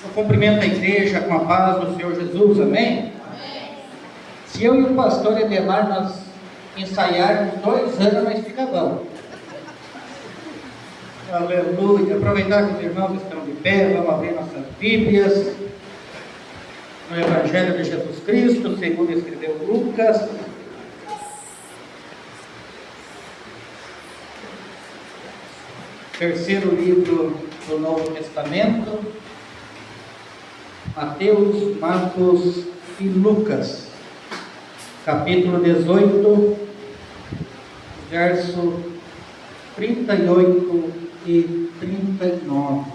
Eu cumprimento a igreja com a paz do Senhor Jesus, amém? Se eu e o pastor Edemar nós ensaiarmos 2 anos, nós fica bom. Aleluia. Aproveitar que os irmãos estão de pé, vamos abrir nossas Bíblias no Evangelho de Jesus Cristo, segundo escreveu Lucas. Terceiro livro do Novo Testamento, Mateus, Marcos e Lucas, capítulo 18, verso 38 e 39.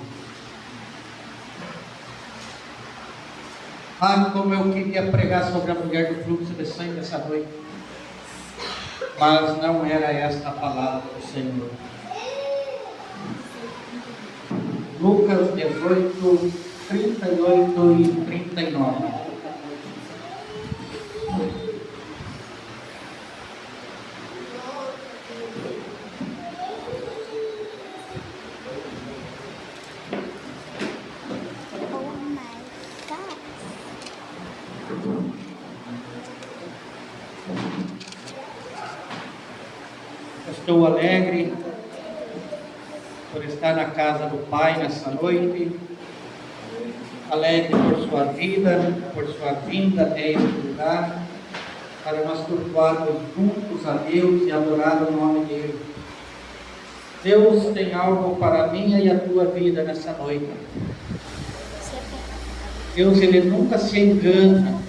Como eu queria pregar sobre a mulher do fluxo de sangue essa noite, mas não era esta a palavra do Senhor. Lucas 18, 38 e 39. Estou alegre por estar na casa do Pai nessa noite, alegre por sua vida, por sua vinda até este lugar, para nós cultuarmos juntos a Deus e adorar o nome dEle. Deus tem algo para a minha e a tua vida nessa noite. Deus, Ele nunca se engana.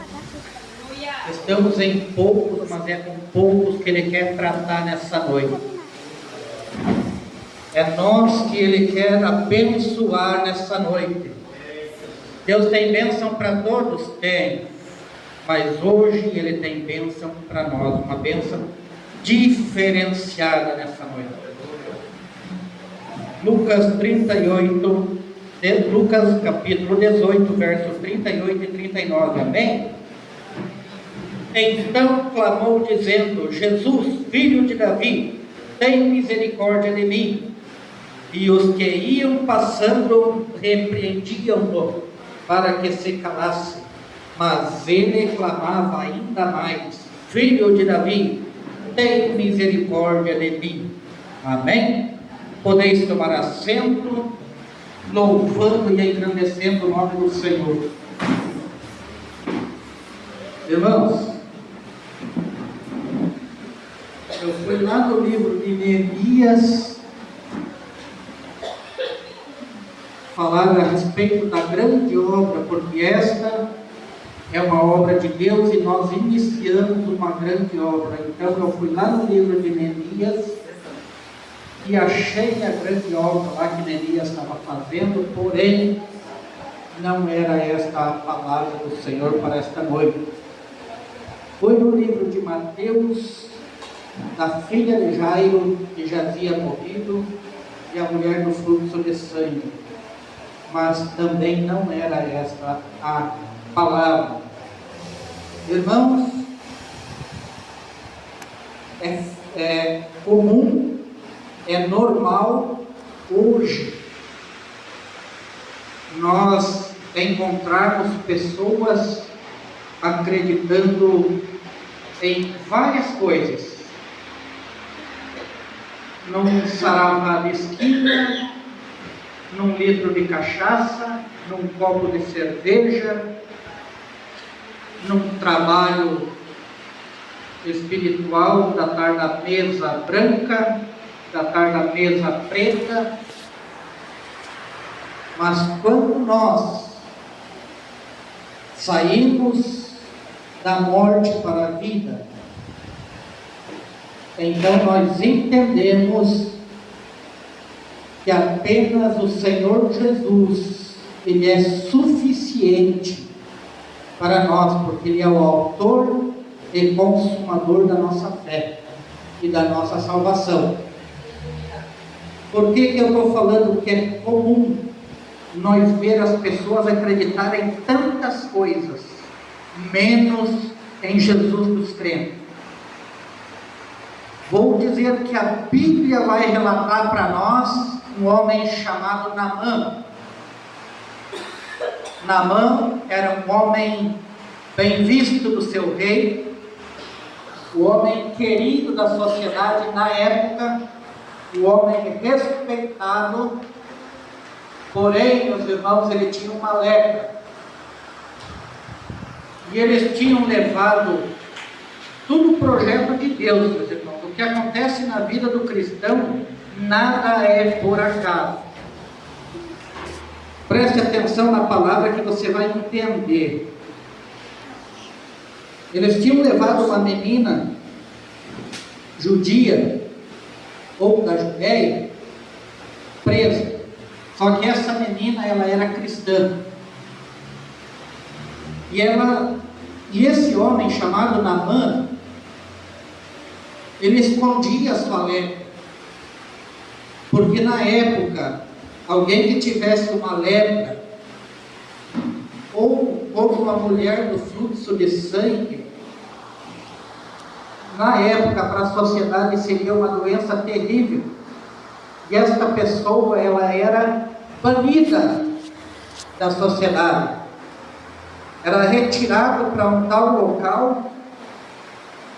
Estamos em poucos, mas é com poucos que Ele quer tratar nessa noite. É nós que Ele quer abençoar nessa noite. Deus tem bênção para todos? Tem. Mas hoje Ele tem bênção para nós, uma bênção diferenciada nessa noite. Lucas capítulo 18, versos 38 e 39, amém? Então clamou dizendo: Jesus, filho de Davi, tem misericórdia de mim. E os que iam passando repreendiam-no para que se calasse. Mas ele clamava ainda mais: Filho de Davi, tem misericórdia de mim. Amém? Podeis tomar assento, louvando e engrandecendo o nome do Senhor. Irmãos, eu fui lá no livro de Neemias falar a respeito da grande obra, porque esta é uma obra de Deus e nós iniciamos uma grande obra. Então eu fui lá no livro de Neemias e achei a grande obra lá que Neemias estava fazendo, porém não era esta a palavra do Senhor para esta noite. Foi no livro de Mateus, da filha de Jairo, que já havia morrido, e a mulher do fluxo de sangue. Mas também não era esta a palavra. Irmãos, é comum, é normal hoje nós encontrarmos pessoas acreditando em várias coisas. Num saravá de esquina, num litro de cachaça, num copo de cerveja, num trabalho espiritual, da tarde da mesa branca, da tarde da mesa preta. Mas quando nós saímos da morte para a vida, então nós entendemos que apenas o Senhor Jesus, Ele é suficiente para nós, porque Ele é o autor e consumador da nossa fé e da nossa salvação. Por que eu estou falando que é comum nós ver as pessoas acreditarem em tantas coisas, menos em Jesus dos crentes? Vou dizer que a Bíblia vai relatar para nós um homem chamado Naamã. Naamã era um homem bem visto do seu rei, o homem querido da sociedade na época, o homem respeitado, porém, meus irmãos, ele tinha uma lepra. E eles tinham levado tudo o projeto de Deus, meus irmãos. O que acontece na vida do cristão, nada é por acaso. Preste atenção na palavra que você vai entender. Eles tinham levado uma menina judia, ou da Judéia, presa. Só que essa menina, ela era cristã. E esse homem chamado Naamã, ele escondia a sua lepra. Porque na época, alguém que tivesse uma lepra, ou uma mulher do fluxo de sangue, na época para a sociedade seria uma doença terrível. E esta pessoa, ela era banida da sociedade. Era retirado para um tal local,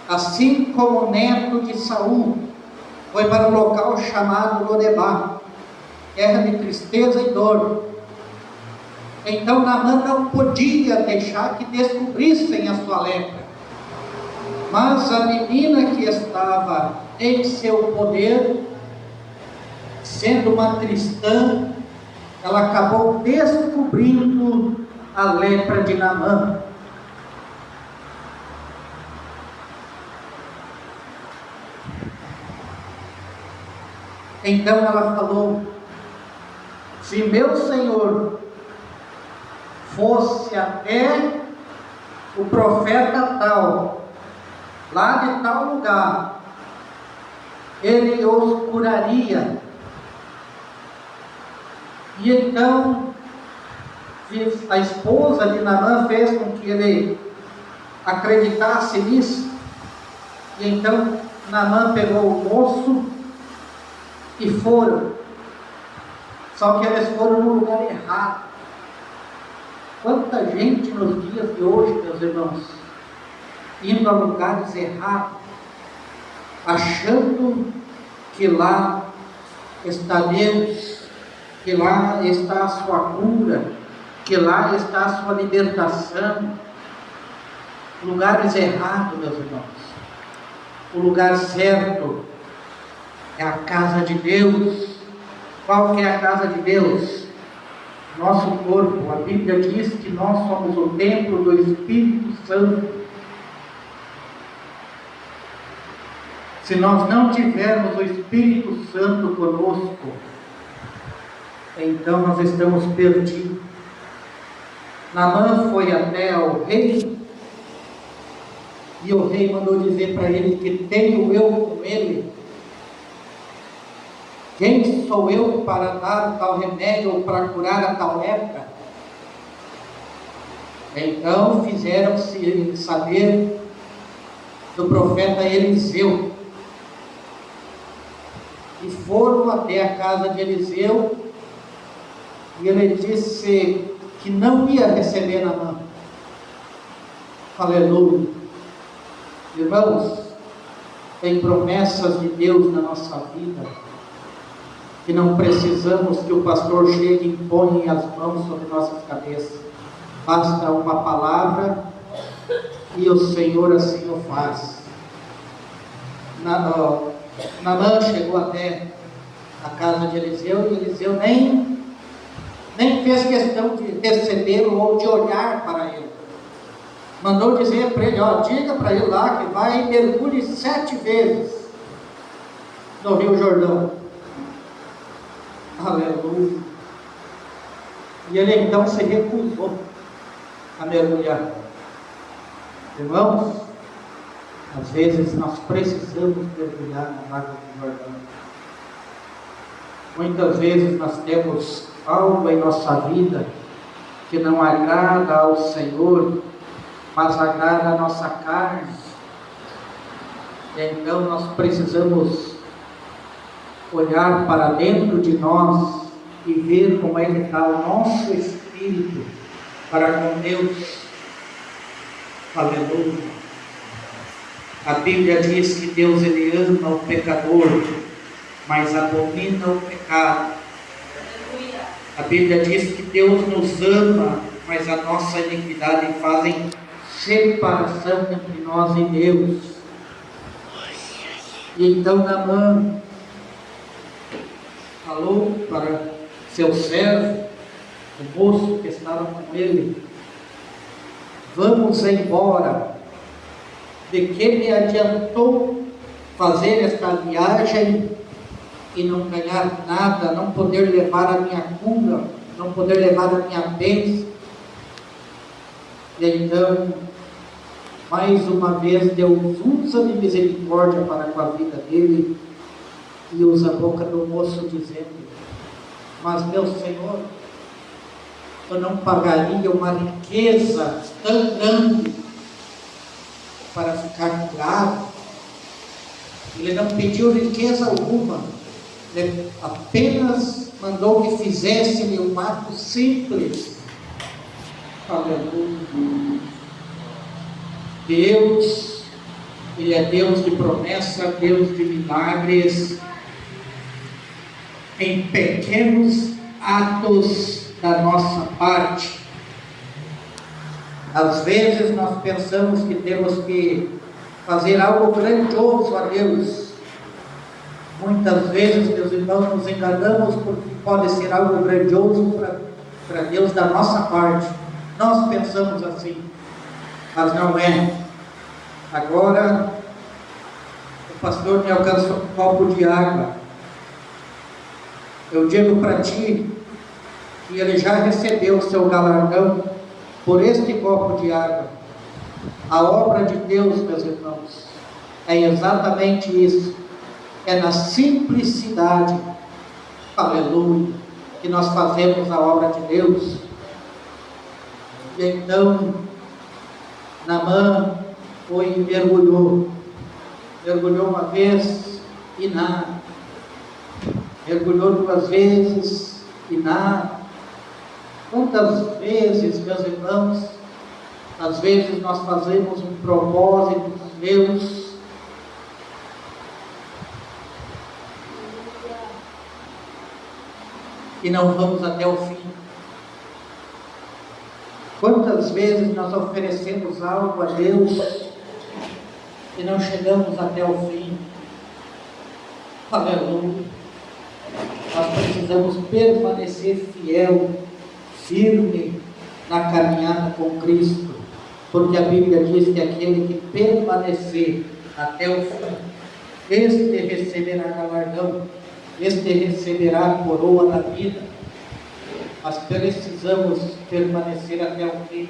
assim como o neto de Saul foi para um local chamado Lodebá, terra de tristeza e dor. Então Naamã não podia deixar que descobrissem a sua lepra. Mas a menina que estava em seu poder, sendo uma cristã, ela acabou descobrindo a lepra de Naamã. Então ela falou: se meu Senhor fosse até o profeta tal, lá de tal lugar, ele os curaria. E então a esposa de Naamã fez com que ele acreditasse nisso. E então Naamã pegou o moço e foram. Só que eles foram no lugar errado. Quanta gente nos dias de hoje, meus irmãos, indo a lugares errados, achando que lá está Deus, que lá está a sua cura, que lá está a sua libertação. Lugares errados, meus irmãos. O lugar certo é a casa de Deus. Qual que é a casa de Deus? Nosso corpo. A Bíblia diz que nós somos o templo do Espírito Santo. Se nós não tivermos o Espírito Santo conosco, então nós estamos perdidos. Naamã foi até ao rei, e o rei mandou dizer para ele: que tenho eu com ele? Quem sou eu para dar tal remédio ou para curar a tal lepra? Então fizeram-se saber do profeta Eliseu, e foram até a casa de Eliseu, e ele disse que não ia receber Naamã. Aleluia. Irmãos, tem promessas de Deus na nossa vida, que não precisamos que o pastor chegue e ponha as mãos sobre nossas cabeças. Basta uma palavra e o Senhor assim o faz. Naamã chegou até a casa de Eliseu, e Eliseu nem fez questão de recebê-lo ou de olhar para ele. Mandou dizer para ele: diga para ele lá que vai e mergulhe 7 vezes no Rio Jordão. Aleluia. E ele então se recusou a mergulhar. Irmãos, às vezes nós precisamos mergulhar na água do Jordão. Muitas vezes nós temos algo em nossa vida que não agrada ao Senhor, mas agrada a nossa carne. Então nós precisamos olhar para dentro de nós e ver como é que está o nosso espírito, para com Deus. Aleluia. A Bíblia diz que Deus ele ama o pecador, mas abomina o pecado. A Bíblia diz que Deus nos ama, mas a nossa iniquidade fazem separação entre nós e Deus. E então Naamã falou para seu servo, o moço que estava com ele: vamos embora. De que me adiantou fazer esta viagem e não ganhar nada, não poder levar a minha cura, não poder levar a minha bênção? E então, mais uma vez, Deus usa de misericórdia para com a vida dele e usa a boca do moço dizendo: mas meu Senhor, eu não pagaria uma riqueza tão grande para ficar curado. Ele não pediu riqueza alguma, ele apenas mandou que fizesse-lhe um ato simples. Aleluia. Deus, Ele é Deus de promessa, Deus de milagres, em pequenos atos da nossa parte. Às vezes nós pensamos que temos que fazer algo grandioso a Deus. Muitas vezes, meus irmãos, nos enganamos porque pode ser algo grandioso para Deus da nossa parte. Nós pensamos assim, mas não é. Agora, o pastor me alcançou um copo de água. Eu digo para ti que ele já recebeu o seu galardão por este copo de água. A obra de Deus, meus irmãos, é exatamente isso. É na simplicidade, aleluia, que nós fazemos a obra de Deus. E então, Naamã foi e mergulhou uma vez e nada, mergulhou duas vezes e nada. Quantas vezes, meus irmãos, às vezes nós fazemos um propósito de Deus e não vamos até o fim. Quantas vezes nós oferecemos algo a Deus e não chegamos até o fim? Aleluia. Nós precisamos permanecer fiel, firme na caminhada com Cristo, porque a Bíblia diz que aquele que permanecer até o fim, este receberá galardão, este receberá a coroa da vida. Mas precisamos permanecer até o fim.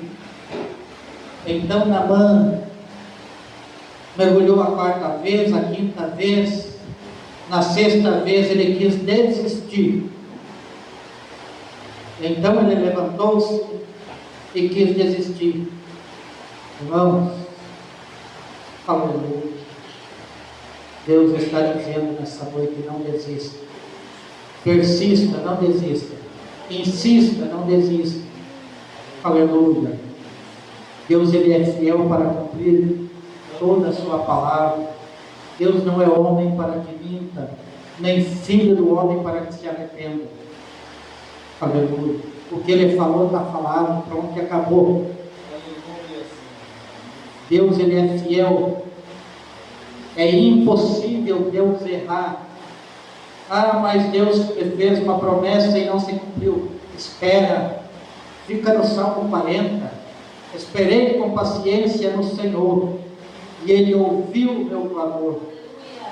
Então Naamã mergulhou a quarta vez, a quinta vez, na sexta vez ele quis desistir. Então ele levantou-se e quis desistir. Irmãos, aleluia. Deus está dizendo nessa noite: não desista. Persista, não desista. Insista, não desista. Aleluia. Deus ele é fiel para cumprir toda a sua palavra. Deus não é homem para que minta, nem filho do homem para que se arrependa. Aleluia. O que ele falou está falado, pronto, e acabou. Deus ele é fiel. É impossível Deus errar. Ah, mas Deus fez uma promessa e não se cumpriu. Espera, fica no Salmo 40. Esperei com paciência no Senhor, e Ele ouviu o meu clamor.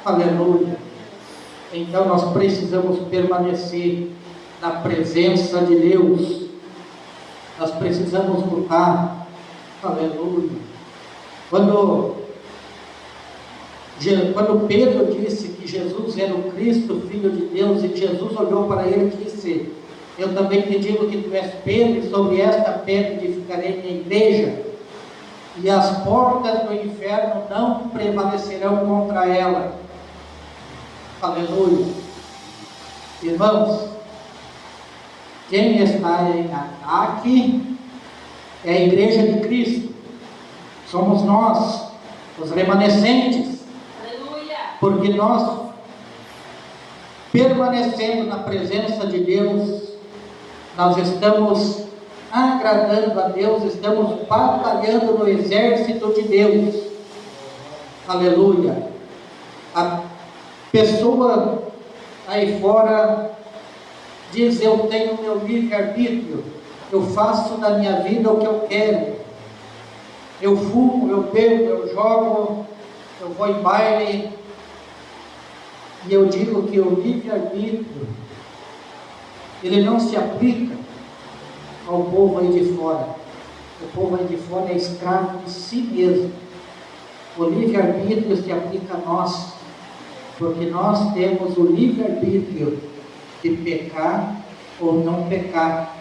Aleluia. Então nós precisamos permanecer na presença de Deus. Nós precisamos lutar. Aleluia. Quando Pedro disse que Jesus era o Cristo, Filho de Deus, e Jesus olhou para ele e disse: eu também te digo que tu és Pedro, e sobre esta pedra edificarei minha igreja, e as portas do inferno não prevalecerão contra ela. Aleluia. Irmãos, quem está em ataque É a igreja de Cristo. Somos nós, os remanescentes. Aleluia. Porque nós, permanecendo na presença de Deus, nós estamos agradando a Deus, estamos batalhando no exército de Deus. Aleluia. A pessoa aí fora diz: eu tenho meu livre-arbítrio, eu faço da minha vida o que eu quero, eu fumo, eu bebo, eu jogo, eu vou em baile. E eu digo que o livre-arbítrio, ele não se aplica ao povo aí de fora. O povo aí de fora é escravo de si mesmo. O livre-arbítrio se aplica a nós, porque nós temos o livre-arbítrio de pecar ou não pecar,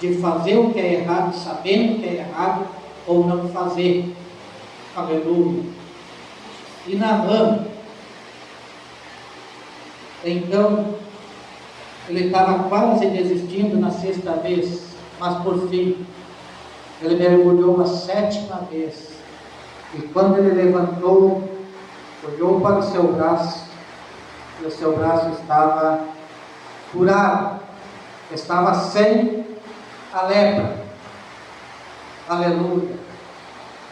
de fazer o que é errado, sabendo que é errado, ou não fazer. Aleluia. E Naamã, então, ele estava quase desistindo na 6ª vez, mas por fim, ele mergulhou a 7ª vez. E quando ele levantou, olhou para o seu braço, e o seu braço estava curado, estava sem a lepra. Aleluia.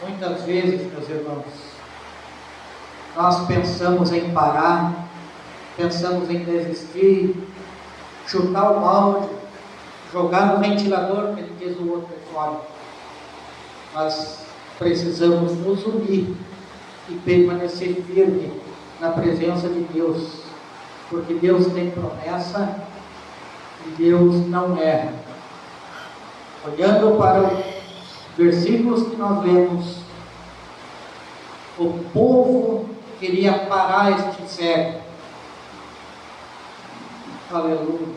Muitas vezes, meus irmãos, nós pensamos em parar, pensamos em desistir, chutar o balde, jogar no ventilador, que ele diz o outro é fora. Mas precisamos nos unir e permanecer firme na presença de Deus, porque Deus tem promessa e Deus não erra. Olhando para os versículos que nós lemos, o povo queria parar este cego. Aleluia.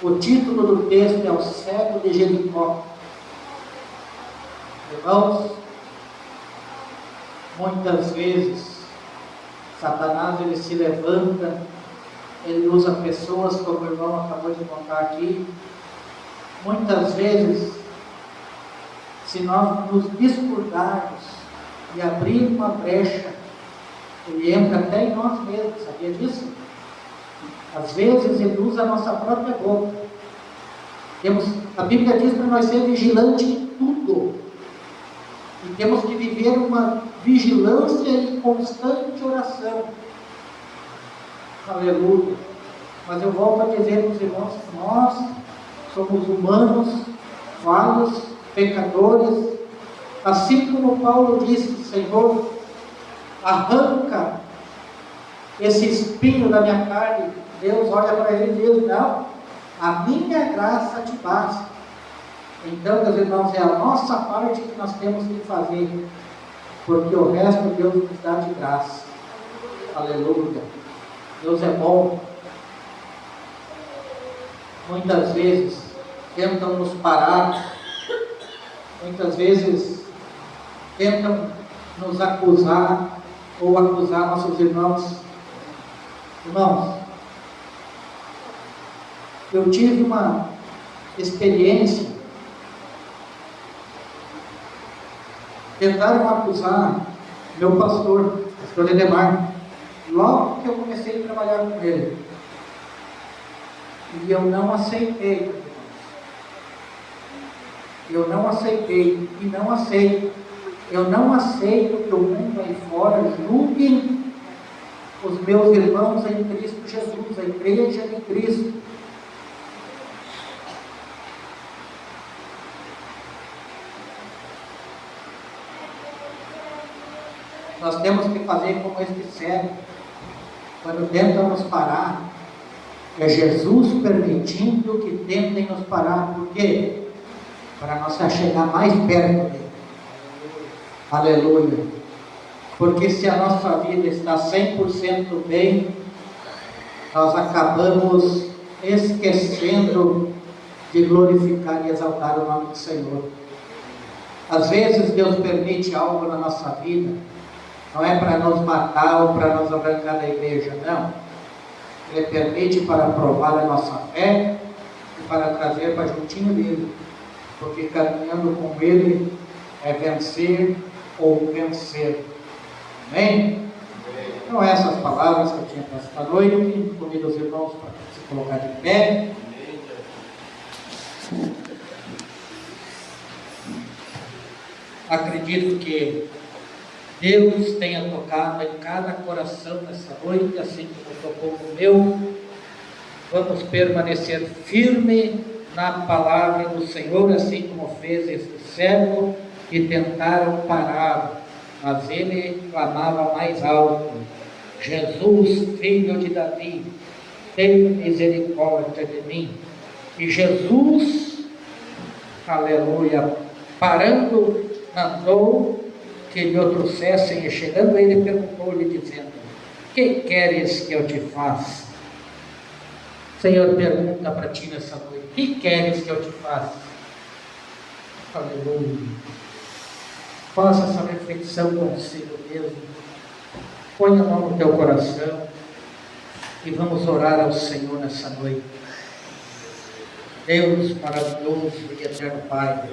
O título do texto é o cego de Jericó. Irmãos, muitas vezes Satanás ele se levanta, ele usa pessoas, como o irmão acabou de contar aqui. Muitas vezes, se nós nos descuidarmos e abrir uma brecha, ele entra até em nós mesmos, sabia disso? Às vezes ele usa a nossa própria boca. A Bíblia diz para nós ser vigilantes em tudo. E temos que viver uma vigilância e constante oração. Aleluia. Mas eu volto a dizer para os irmãos que nós somos humanos, falhos, pecadores. Assim como Paulo disse: Senhor, arranca esse espinho da minha carne. Deus olha para ele e diz: não, a minha graça te basta. Então, meus irmãos, é a nossa parte que nós temos que fazer, porque o resto Deus nos dá de graça. Aleluia. Deus é bom. Muitas vezes tentam nos parar, muitas vezes tentam nos acusar ou acusar nossos irmãos. Irmãos, eu tive uma experiência. Tentaram acusar meu pastor Edemar, logo que eu comecei a trabalhar com ele. E eu não aceitei. Eu não aceitei e não aceito. Eu não aceito que o mundo aí fora julgue os meus irmãos em Cristo Jesus, a igreja de Cristo. Nós temos que fazer como este cego, quando tentam nos parar, é Jesus permitindo que tentem nos parar. Por quê? Para nós chegar mais perto dele. Aleluia. Porque se a nossa vida está 100% bem, nós acabamos esquecendo de glorificar e exaltar o nome do Senhor. Às vezes Deus permite algo na nossa vida, não é para nos matar ou para nos arrancar da igreja, não. Ele permite para provar a nossa fé e para trazer para juntinho dele. porque caminhando com Ele é vencer ou vencer. Amém? Então, essas palavras que eu tinha para esta noite. Convido os irmãos para se colocar de pé. Acredito que Deus tenha tocado em cada coração nessa noite, assim como tocou no meu. Vamos permanecer firme na palavra do Senhor, assim como fez este cego, que tentaram parar, mas ele clamava mais alto: Jesus, filho de Davi, tenha misericórdia de mim. E Jesus, aleluia, parando, mandou que lhe o trouxessem, e chegando ele perguntou-lhe, dizendo: que queres que eu te faça? O Senhor pergunta para ti nessa noite: que queres que eu te faça? Aleluia. Faça essa reflexão consigo mesmo. Põe a mão no teu coração e vamos orar ao Senhor nessa noite. Deus maravilhoso e eterno Pai,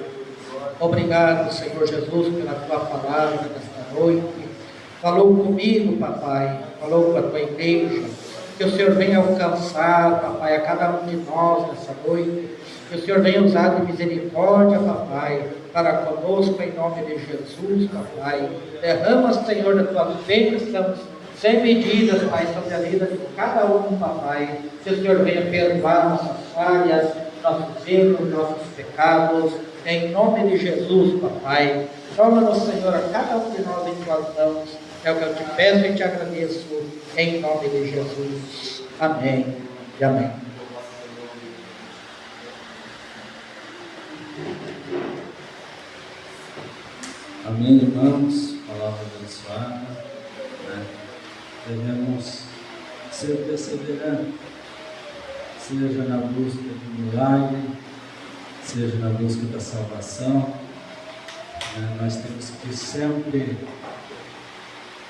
obrigado, Senhor Jesus, pela tua palavra nesta noite. Falou comigo, papai, falou com a tua igreja. Que o Senhor venha alcançar, papai, a cada um de nós nessa noite. Que o Senhor venha usar de misericórdia, papai, para conosco, em nome de Jesus, papai. Derrama, Senhor, da tua bênção sem medidas, Pai, sobre a vida de cada um, papai. Que o Senhor venha perdoar nossas falhas, nossos erros, nossos pecados, em nome de Jesus, papai. Toma-nos, Senhor, a cada um de nós em tuas mãos. É o que eu te peço e te agradeço, em nome de Jesus. Amém e amém. Amém, irmãos. Palavra abençoada. Devemos ser perseverantes, seja na busca do milagre, seja na busca da salvação. Nós temos que sempre,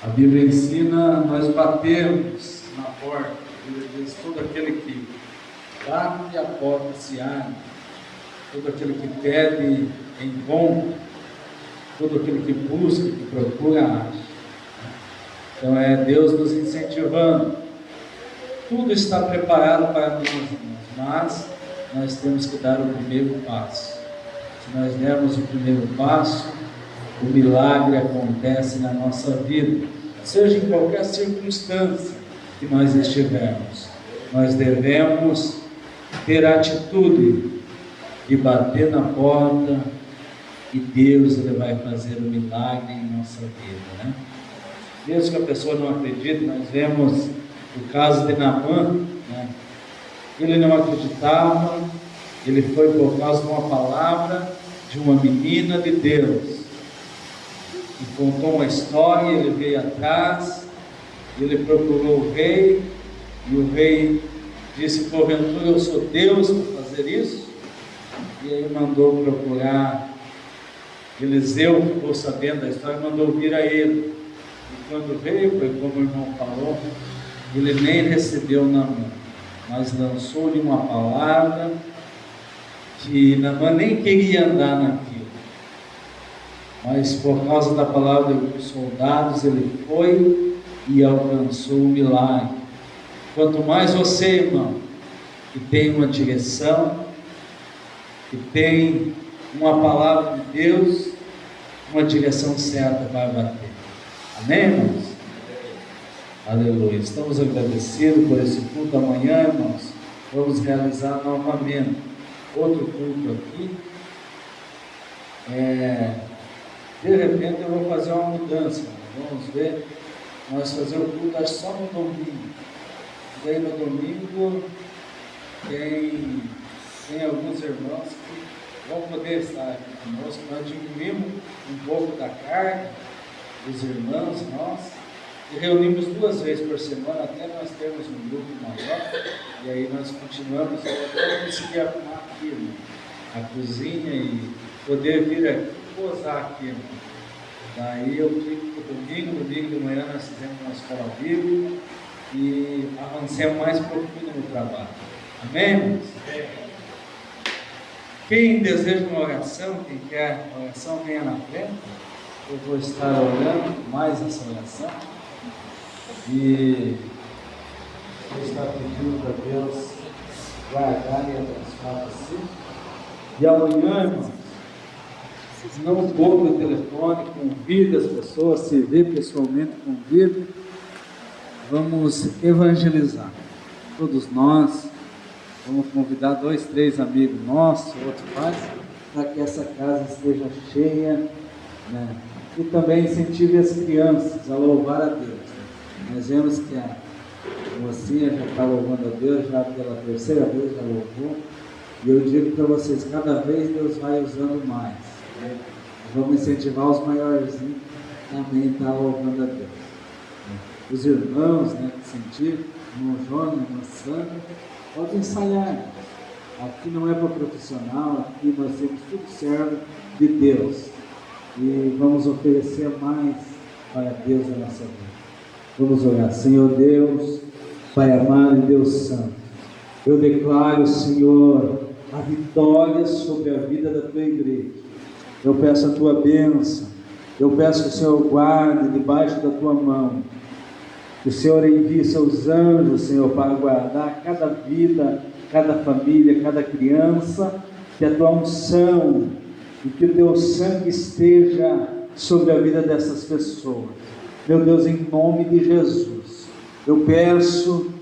a Bíblia ensina, nós batemos na porta. A Bíblia diz: todo aquele que bate, a porta se abre. Todo aquele que pede, encontra. Todo aquele que busca, que procura, acha. Então é Deus nos incentivando. Tudo está preparado para nós, mas nós temos que dar o primeiro passo. Se nós dermos o primeiro passo, o milagre acontece na nossa vida, seja em qualquer circunstância que nós estivermos. Nós devemos ter a atitude de bater na porta e Deus, Ele vai fazer o milagre em nossa vida, né? Mesmo que a pessoa não acredite, nós vemos o caso de Naamã, né? Ele não acreditava, ele foi por causa de uma palavra de uma menina de Deus, e contou uma história. Ele veio atrás, ele procurou o rei, e o rei disse: porventura eu sou Deus para fazer isso? E aí mandou procurar Eliseu, ficou sabendo da história, mandou vir a ele. E quando veio, foi como o irmão falou, ele nem recebeu Naamã, mas lançou-lhe uma palavra que Naamã nem queria andar naquilo, mas por causa da palavra dos soldados, ele foi e alcançou o milagre. Quanto mais você, irmão, que tem uma direção, que tem uma palavra de Deus, uma direção certa vai bater. Amém, irmãos? Aleluia. Estamos agradecidos por esse culto. Amanhã, irmãos, vamos realizar novamente outro culto aqui. De repente eu vou fazer uma mudança. Vamos ver. Nós fazer o culto só no domingo. E aí no domingo tem alguns irmãos que vão poder estar aqui conosco. Nós diminuímos um pouco da carga dos irmãos nossos e reunimos 2 vezes por semana, até nós termos um grupo maior. E aí nós continuamos até conseguir arrumar aqui, né, a cozinha, e poder vir aqui posar aqui, né. Daí eu fico domingo de manhã nós fizemos uma escola bíblica e avancemos mais profundo no trabalho. Amém, irmãos? Quem deseja uma oração, quem quer oração, venha na frente. Eu vou estar orando mais essa oração. E vou estar pedindo para Deus guardar e abençoar você. E amanhã, irmãos, não poupe o telefone, convide as pessoas, se vê pessoalmente, convide. Vamos evangelizar. Todos nós, vamos convidar 2, 3 amigos nossos, outros pais, para que essa casa esteja cheia, né? E também incentive as crianças a louvar a Deus. Nós vemos que a mocinha já está louvando a Deus, já pela terceira vez já louvou. E eu digo para vocês, cada vez Deus vai usando mais, né? Vamos incentivar os maiorzinhos também a estar louvando a Deus. Os irmãos, né, que sentiram, irmão Jonas, irmã Sandra, pode ensaiar. Aqui não é para profissional, aqui nós temos tudo servo de Deus. E vamos oferecer mais para Deus na nossa vida. Vamos orar. Senhor Deus, Pai amado e Deus Santo, eu declaro, Senhor, a vitória sobre a vida da Tua igreja. Eu peço a Tua bênção, eu peço que o Senhor guarde debaixo da Tua mão, que o Senhor envie seus anjos, Senhor, para guardar cada vida, cada família, cada criança, que a Tua unção e que o Teu sangue esteja sobre a vida dessas pessoas. Meu Deus, em nome de Jesus, eu peço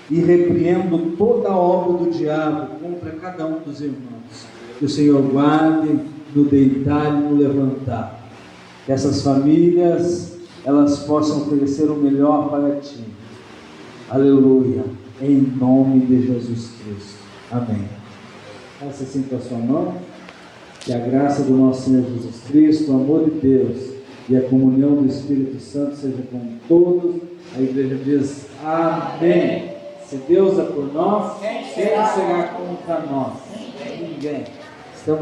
e repreendo toda a obra do diabo contra cada um dos irmãos. Que o Senhor guarde no deitar e no levantar. Que essas famílias, elas possam oferecer o melhor para Ti. Aleluia. Em nome de Jesus Cristo. Amém. Faça assim com a sua mão. Que a graça do nosso Senhor Jesus Cristo, o amor de Deus e a comunhão do Espírito Santo seja com todos. A igreja diz amém. Se Deus é por nós, quem será contra nós? Ninguém.